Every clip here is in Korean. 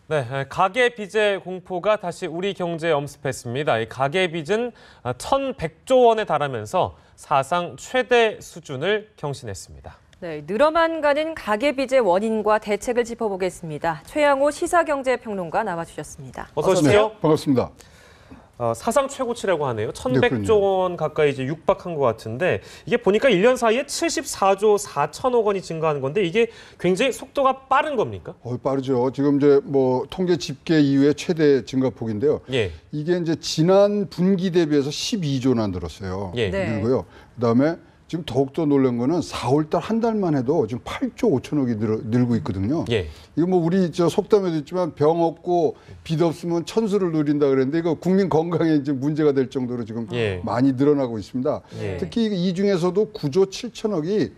네, 가계빚의 공포가 다시 우리 경제에 엄습했습니다. 이 가계빚은 1,100조 원에 달하면서 사상 최대 수준을 경신했습니다. 네, 늘어만 가는 가계빚의 원인과 대책을 짚어보겠습니다. 최양호 시사경제평론가 나와주셨습니다. 어서 오십시오. 반갑습니다. 사상 최고치라고 하네요. 1,100조 원 가까이 이제 육박한 것 같은데 이게 보니까 1년 사이에 74조 4천억 원이 증가하는 건데 이게 굉장히 속도가 빠른 겁니까? 빠르죠. 지금 이제 뭐 통계 집계 이후에 최대 증가폭인데요. 예. 이게 이제 지난 분기 대비해서 12조나 늘었어요. 예. 네. 늘고요. 그다음에 지금 더욱더 놀란 거는 4월달 한 달만 해도 지금 8조 5천억이 늘고 있거든요. 예. 이거 뭐 우리 저 속담에도 있지만 병 없고 빚 없으면 천수를 누린다 그랬는데 이거 국민 건강에 이제 문제가 될 정도로 지금 예. 많이 늘어나고 있습니다. 예. 특히 이 중에서도 9조 7천억이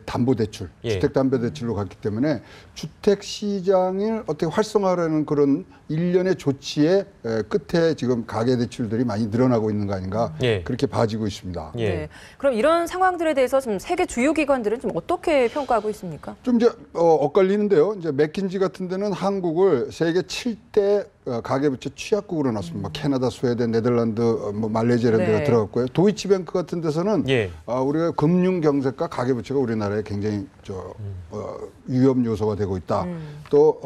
담보대출, 예. 주택담보대출로 갔기 때문에 주택시장을 어떻게 활성화하려는 그런 일련의 조치의 끝에 지금 가계대출들이 많이 늘어나고 있는 거 아닌가 예. 그렇게 봐지고 있습니다. 예. 네. 그럼 이런 상황들에 대해서 좀 세계 주요 기관들은 좀 어떻게 평가하고 있습니까? 좀 이제 엇갈리는데요. 이제 맥킨지 같은 데는 한국을 세계 7대 가계부채 취약국으로 놨습니다. 뭐 캐나다, 스웨덴, 네덜란드, 뭐 말레이시아 이런 데가 네. 들어갔고요. 도이치뱅크 같은 데서는 예. 우리가 금융 경색과 가계부채가 우리나라에 굉장히 위험 요소가 되고 있다. 또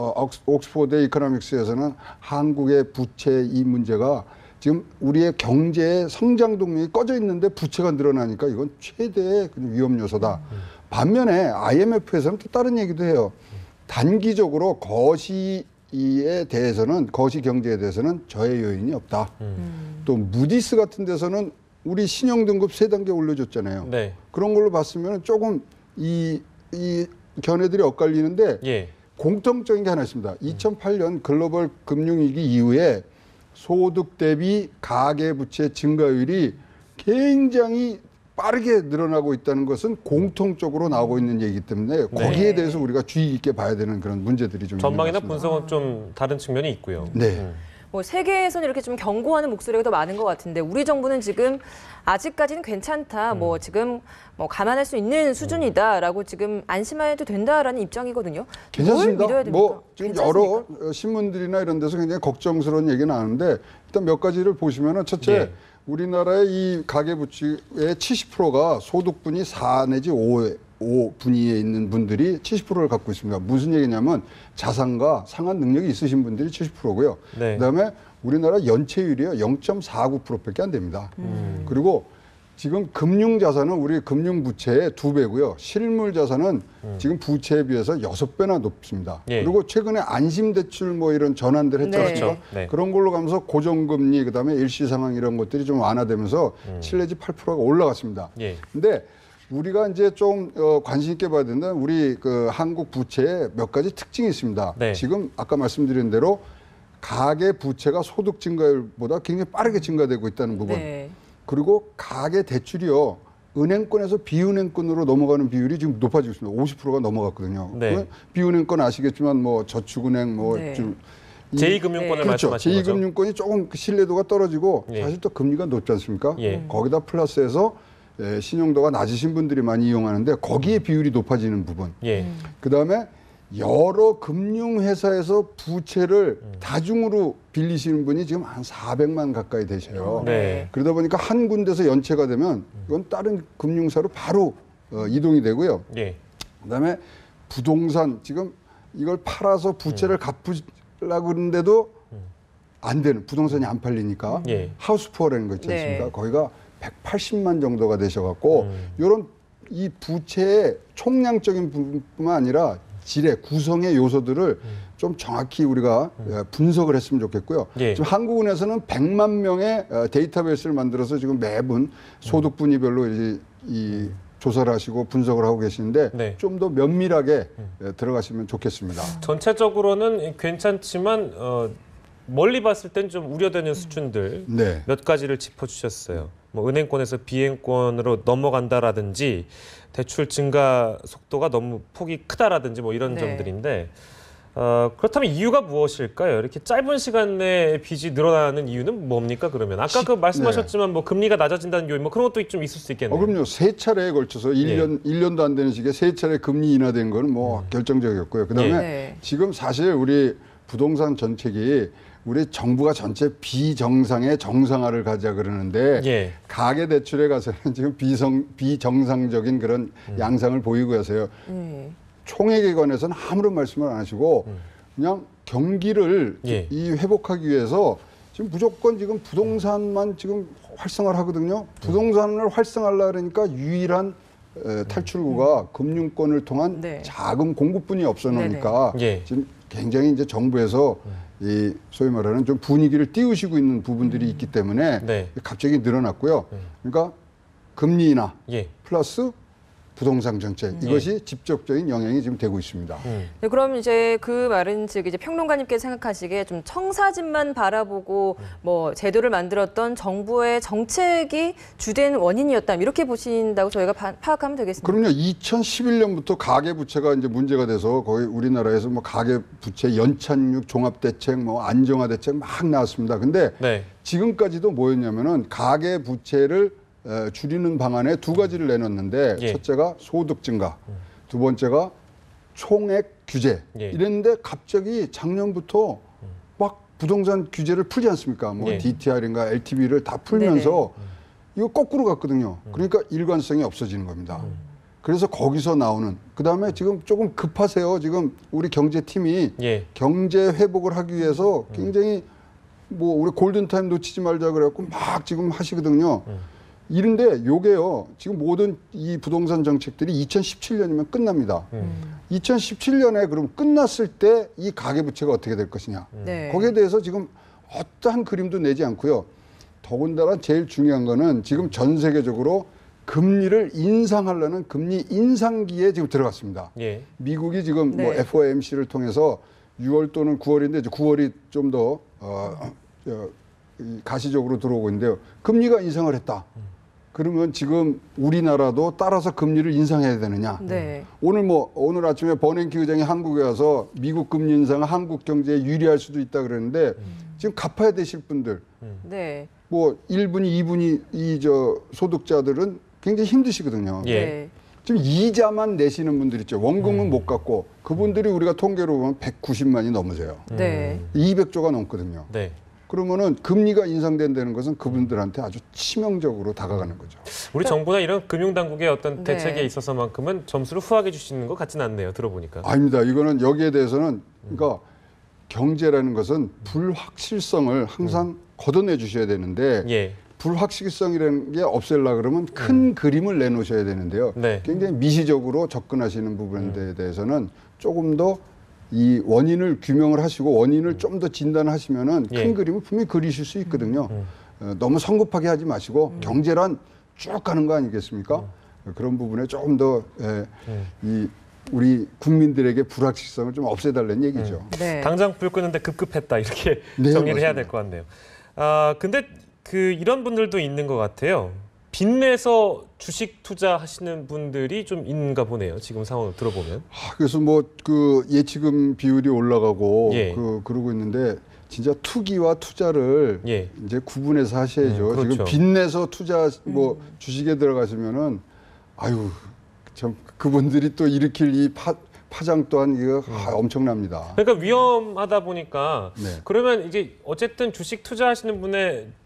옥스포드 이코노믹스에서는 한국의 부채 이 문제가 지금 우리의 경제의 성장 동력이 꺼져 있는데 부채가 늘어나니까 이건 최대의 위험 요소다. 반면에 IMF에서는 또 다른 얘기도 해요. 단기적으로 거시에 대해서는 거시 경제에 대해서는 저해 요인이 없다. 또 무디스 같은 데서는 우리 신용 등급 3단계 올려줬잖아요. 네. 그런 걸로 봤으면 조금 이 견해들이 엇갈리는데 예. 공통적인 게 하나 있습니다. 2008년 글로벌 금융위기 이후에 소득 대비 가계부채 증가율이 굉장히 빠르게 늘어나고 있다는 것은 공통적으로 나오고 있는 얘기이기 때문에 거기에 대해서 우리가 주의 깊게 봐야 되는 그런 문제들이 좀 전망이나 있는 것 같습니다. 분석은 좀 다른 측면이 있고요. 네. 뭐 세계에서는 이렇게 좀 경고하는 목소리가 더 많은 것 같은데 우리 정부는 지금 아직까지는 괜찮다. 뭐 지금 뭐 감안할 수 있는 수준이다라고 지금 안심해도 된다라는 입장이거든요. 괜찮습니다. 뭘 믿어야 됩니까? 뭐 지금 괜찮습니까? 여러 신문들이나 이런 데서 굉장히 걱정스러운 얘기가 나오는데 일단 몇 가지를 보시면은 첫째 예. 우리나라의 이 가계부채의 70%가 소득분이 4 내지 5 분위에 있는 분들이 70%를 갖고 있습니다. 무슨 얘기냐면 자산과 상환 능력이 있으신 분들이 70%고요. 네. 그다음에 우리나라 연체율이요 0.49%밖에 안 됩니다. 그리고 지금 금융자산은 우리 금융부채의 2배고요. 실물자산은 지금 부채에 비해서 6배나 높습니다. 예. 그리고 최근에 안심대출 뭐 이런 전환들 했지 네. 않습니까? 그렇죠. 네. 그런 걸로 가면서 고정금리 그다음에 일시상황 이런 것들이 좀 완화되면서 7 내지 8%가 올라갔습니다. 예. 근데 우리가 이제 좀 관심 있게 봐야 된다. 우리 그 한국 부채에 몇 가지 특징이 있습니다. 네. 지금 아까 말씀드린 대로 가계 부채가 소득 증가율보다 굉장히 빠르게 증가되고 있다는 부분. 네. 그리고 가계 대출이요. 은행권에서 비은행권으로 넘어가는 비율이 지금 높아지고 있습니다. 50%가 넘어갔거든요. 네. 비은행권 아시겠지만 뭐 저축은행 뭐 네. 좀 제2금융권을 네. 그렇죠. 말씀하시는 거죠? 제2금융권이 조금 신뢰도가 떨어지고 예. 사실 또 금리가 높지 않습니까? 예. 거기다 플러스해서 신용도가 낮으신 분들이 많이 이용하는데 거기에 비율이 높아지는 부분. 예. 그다음에 여러 금융회사에서 부채를 다중으로 빌리시는 분이 지금 한 400만 가까이 되셔요. 네. 그러다 보니까 한 군데서 연체가 되면 이건 다른 금융사로 바로 이동이 되고요. 예. 그다음에 부동산 지금 이걸 팔아서 부채를 갚으려고 그러는데도 안 되는 부동산이 안 팔리니까 예. 하우스푸어라는 거 있지 않습니까? 네. 거기가 180만 정도가 되셔갖고 이런 이 부채의 총량적인 부분뿐만 아니라 질의 구성의 요소들을 좀 정확히 우리가 분석을 했으면 좋겠고요. 예. 지금 한국은행에서는 100만 명의 데이터베이스를 만들어서 지금 매분 소득 분위별로 이 조사를 하시고 분석을 하고 계시는데 네. 좀 더 면밀하게 들어가시면 좋겠습니다. 전체적으로는 괜찮지만 멀리 봤을 땐 좀 우려되는 수준들 네. 몇 가지를 짚어주셨어요. 뭐 은행권에서 비행권으로 넘어간다라든지 대출 증가 속도가 너무 폭이 크다라든지 뭐 이런 네. 점들인데 그렇다면 이유가 무엇일까요? 이렇게 짧은 시간 내에 빚이 늘어나는 이유는 뭡니까 그러면? 아까 그 말씀하셨지만 뭐 금리가 낮아진다는 요인 뭐 그런 것도 좀 있을 수 있겠네요. 그럼요. 3차례에 걸쳐서 1년도 안 되는 시기에 3차례 금리 인하된 거는 뭐 결정적이었고요. 그다음에 네. 지금 사실 우리 부동산 정책이 우리 정부가 전체 비정상의 정상화를 가자 그러는데 예. 가계 대출에 가서는 지금 비정상적인 그런 양상을 보이고 해서요. 총액에 관해서는 아무런 말씀을 안 하시고 그냥 경기를 예. 이 회복하기 위해서 지금 무조건 지금 부동산만 지금 활성화를 하거든요. 부동산을 활성화하려고 그러니까 유일한 탈출구가 금융권을 통한 네. 자금 공급뿐이 없어 놓으니까 예. 지금 굉장히 이제 정부에서 이 소위 말하는 좀 분위기를 띄우시고 있는 부분들이 있기 때문에 네. 갑자기 늘어났고요. 그러니까 금리 인하 예. 플러스 부동산 정책 이것이 직접적인 영향이 지금 되고 있습니다. 네, 그럼 이제 그 말은 즉 이제 평론가님께서 생각하시기에 좀 청사진만 바라보고 뭐 제도를 만들었던 정부의 정책이 주된 원인이었다 이렇게 보신다고 저희가 파악하면 되겠습니다. 그럼요. 2011년부터 가계 부채가 이제 문제가 돼서 거의 우리나라에서 뭐 가계 부채 연착륙 종합 대책, 뭐 안정화 대책 막 나왔습니다. 근데 네. 지금까지도 뭐였냐면은 가계 부채를 줄이는 방안에 두 가지를 내놨는데 예. 첫째가 소득 증가, 두 번째가 총액 규제 예. 이랬는데 갑자기 작년부터 막 부동산 규제를 풀지 않습니까? 뭐 예. DTR인가 LTV를 다 풀면서 이거 거꾸로 갔거든요. 그러니까 일관성이 없어지는 겁니다. 그래서 거기서 나오는 그다음에 지금 조금 급하세요. 지금 우리 경제팀이 예. 경제 회복을 하기 위해서 굉장히 뭐 우리 골든타임 놓치지 말자 그래갖고 막 지금 하시거든요. 이런데 요게요. 지금 모든 이 부동산 정책들이 2017년이면 끝납니다. 2017년에 그럼 끝났을 때 이 가계부채가 어떻게 될 것이냐. 네. 거기에 대해서 지금 어떠한 그림도 내지 않고요. 더군다나 제일 중요한 거는 지금 전 세계적으로 금리를 인상하려는 금리 인상기에 지금 들어갔습니다. 예. 미국이 지금 네. 뭐 FOMC를 통해서 6월 또는 9월인데 이제 9월이 좀 더 가시적으로 들어오고 있는데요. 금리가 인상을 했다. 그러면 지금 우리나라도 따라서 금리를 인상해야 되느냐? 네. 오늘 아침에 버냉키 의장이 한국에 와서 미국 금리 인상은 한국 경제에 유리할 수도 있다 그러는데 지금 갚아야 되실 분들 네. 뭐 1분위, 2분위 이 소득자들은 굉장히 힘드시거든요. 예. 네. 지금 이자만 내시는 분들 있죠. 원금은 못 갚고 그분들이 우리가 통계로 보면 190만이 넘으세요. 네. 200조가 넘거든요. 네. 그러면은 금리가 인상된다는 것은 그분들한테 아주 치명적으로 다가가는 거죠. 우리 정부나 이런 금융당국의 어떤 네. 대책에 있어서만큼은 점수를 후하게 주시는 것 같지는 않네요. 들어보니까. 아닙니다. 이거는 여기에 대해서는 그러니까 경제라는 것은 불확실성을 항상 걷어내 주셔야 되는데 예. 불확실성이라는 게 없애려고 그러면 큰 그림을 내놓으셔야 되는데요. 네. 굉장히 미시적으로 접근하시는 부분에 대해서는 조금 더 이 원인을 규명을 하시고 원인을 좀 더 진단하시면은 예. 큰 그림을 분명히 그리실 수 있거든요. 너무 성급하게 하지 마시고 경제란 쭉 가는 거 아니겠습니까? 그런 부분에 조금 더 이 우리 국민들에게 불확실성을 좀 없애달라는 얘기죠. 네. 당장 불 끄는데 급급했다 이렇게 네, 정리를 해야 맞습니다. 될 것 같네요. 아 근데 그 이런 분들도 있는 것 같아요. 빚내서 주식 투자하시는 분들이 좀 있는가 보네요. 지금 상황을 들어보면. 그래서 뭐 그 예치금 비율이 올라가고 예. 그러고 있는데 진짜 투기와 투자를 예. 이제 구분해서 하셔야죠. 그렇죠. 지금 빚내서 투자 뭐 주식에 들어가시면은 아유 참 그분들이 또 일으킬 이 파장 또한 이거 엄청납니다. 그러니까 위험하다 보니까 네. 그러면 이제 어쨌든 주식 투자하시는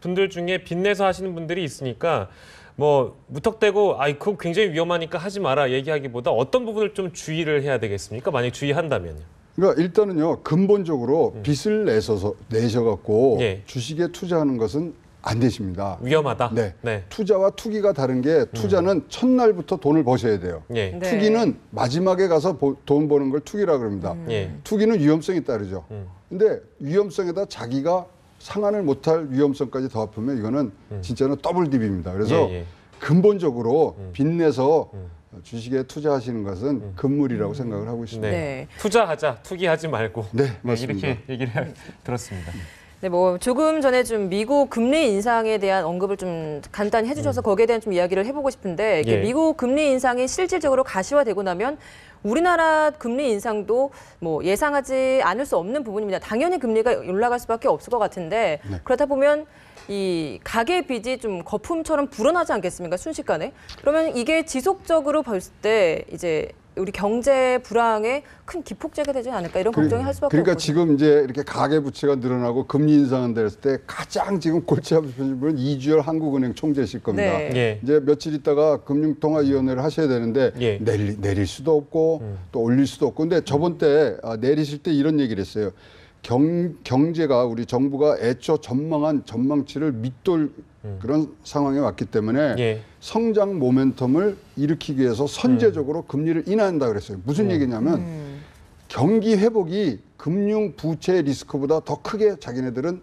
분들 중에 빚내서 하시는 분들이 있으니까 뭐 무턱대고 그거 굉장히 위험하니까 하지 마라 얘기하기보다 어떤 부분을 좀 주의를 해야 되겠습니까? 만약 주의한다면요. 그러니까 일단은요 근본적으로 빚을 내셔갖고 예. 주식에 투자하는 것은 안 되십니다. 위험하다. 네. 네. 투자와 투기가 다른 게 투자는 첫날부터 돈을 버셔야 돼요. 예. 네. 투기는 마지막에 가서 돈 버는 걸 투기라 그럽니다. 예. 투기는 위험성이 따르죠. 근데 위험성에다 자기가 상환을 못할 위험성까지 더합하면 이거는 진짜는 더블 딥입니다. 그래서 예, 예. 근본적으로 빚내서 주식에 투자하시는 것은 금물이라고 생각을 하고 있습니다. 네. 네. 투자하자, 투기하지 말고. 네, 맞습니다. 이렇게 얘기를 들었습니다. 네, 뭐 조금 전에 좀 미국 금리 인상에 대한 언급을 좀 간단히 해주셔서 거기에 대한 좀 이야기를 해보고 싶은데 이게 예. 미국 금리 인상이 실질적으로 가시화되고 나면 우리나라 금리 인상도 뭐 예상하지 않을 수 없는 부분입니다. 당연히 금리가 올라갈 수밖에 없을 것 같은데 네. 그렇다 보면 이 가계 빚이 좀 거품처럼 불어나지 않겠습니까? 순식간에. 그러면 이게 지속적으로 봤을 때 이제 우리 경제 불황에 큰 기폭제가 되지 않을까 이런 걱정이 할 수밖에 그러니까 없거든요. 지금 이제 이렇게 가계 부채가 늘어나고 금리 인상은 됐을 때 가장 지금 골치 아프신 분은 이주열 한국은행 총재실 겁니다. 네. 예. 이제 며칠 있다가 금융통화위원회를 하셔야 되는데 예. 내릴 수도 없고 또 올릴 수도 없고 근데 저번 때 내리실 때 이런 얘기를 했어요. 경제가 우리 정부가 애초 전망한 전망치를 밑돌 그런 상황에 왔기 때문에 예. 성장 모멘텀을 일으키기 위해서 선제적으로 금리를 인하한다 그랬어요. 무슨 얘기냐면 경기 회복이 금융 부채 리스크보다 더 크게 자기네들은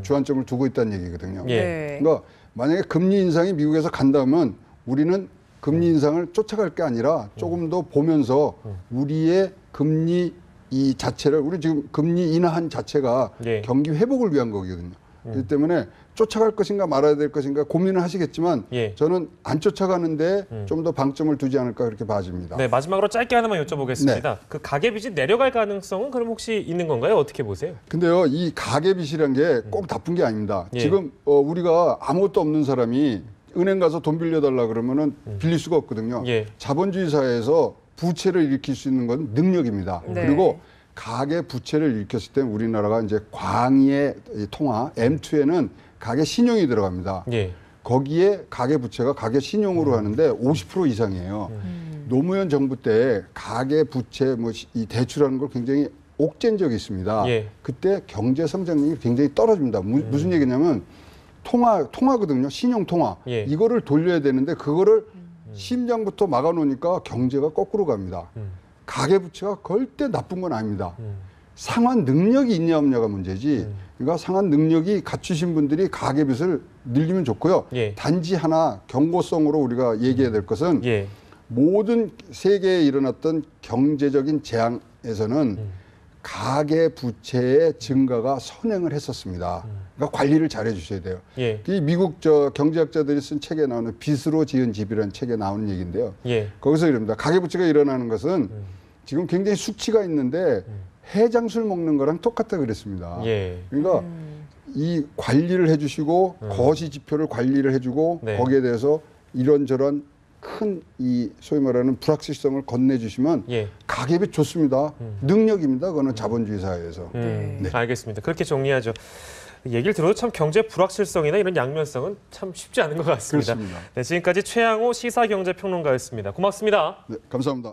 주안점을 두고 있다는 얘기거든요. 예. 네. 그러니까 만약에 금리 인상이 미국에서 간다면 우리는 금리 인상을 쫓아갈 게 아니라 조금 더 보면서 우리의 금리 이 자체를 우리 지금 금리 인하한 자체가 예. 경기 회복을 위한 거거든요. 그렇기 때문에 쫓아갈 것인가 말아야 될 것인가 고민을 하시겠지만 예. 저는 안 쫓아가는데 좀 더 방점을 두지 않을까 그렇게 봐집니다. 네, 마지막으로 짧게 하나만 여쭤보겠습니다. 네. 그 가계빚이 내려갈 가능성은 그럼 혹시 있는 건가요? 어떻게 보세요? 근데요, 이 가계빚이란 게 꼭 나쁜 게 아닙니다. 예. 지금 우리가 아무것도 없는 사람이 은행 가서 돈 빌려달라 그러면은 빌릴 수가 없거든요. 예. 자본주의 사회에서 부채를 일으킬 수 있는 건 능력입니다. 네. 그리고 가계 부채를 일으켰을 때 우리나라가 이제 광의의 이 통화 M2에는 가계 신용이 들어갑니다. 예. 거기에 가계 부채가 가계 신용으로 하는데 50% 이상이에요. 노무현 정부 때 가계 부채 뭐 이 대출하는 걸 굉장히 옥죄인 적이 있습니다. 예. 그때 경제 성장률이 굉장히 떨어집니다. 무슨 얘기냐면 통화거든요. 신용 통화. 예. 이거를 돌려야 되는데 그거를 심장부터 막아놓으니까 경제가 거꾸로 갑니다. 가계 부채가 절대 나쁜 건 아닙니다. 상환 능력이 있냐 없냐가 문제지. 그러니까 상환 능력이 갖추신 분들이 가계빚을 늘리면 좋고요. 예. 단지 하나 경고성으로 우리가 얘기해야 될 것은 예. 모든 세계에 일어났던 경제적인 재앙에서는 가계 부채의 증가가 선행을 했었습니다. 그러니까 관리를 잘 해주셔야 돼요. 예. 이 미국 경제학자들이 쓴 책에 나오는 빚으로 지은 집이라는 책에 나오는 얘기인데요. 예. 거기서 이럽니다. 가계 부채가 일어나는 것은 지금 굉장히 수치가 있는데 해장술 먹는 거랑 똑같다 그랬습니다. 예. 그러니까 이 관리를 해주시고 거시 지표를 관리를 해주고 네. 거기에 대해서 이런저런 큰 이 소위 말하는 불확실성을 건네주시면 예. 가계빚 좋습니다. 능력입니다. 그거는 자본주의 사회에서. 네. 알겠습니다. 그렇게 정리하죠. 얘기를 들어도 참 경제 불확실성이나 이런 양면성은 참 쉽지 않은 것 같습니다. 그렇습니다. 네, 지금까지 최양호 시사경제평론가였습니다. 고맙습니다. 네, 감사합니다.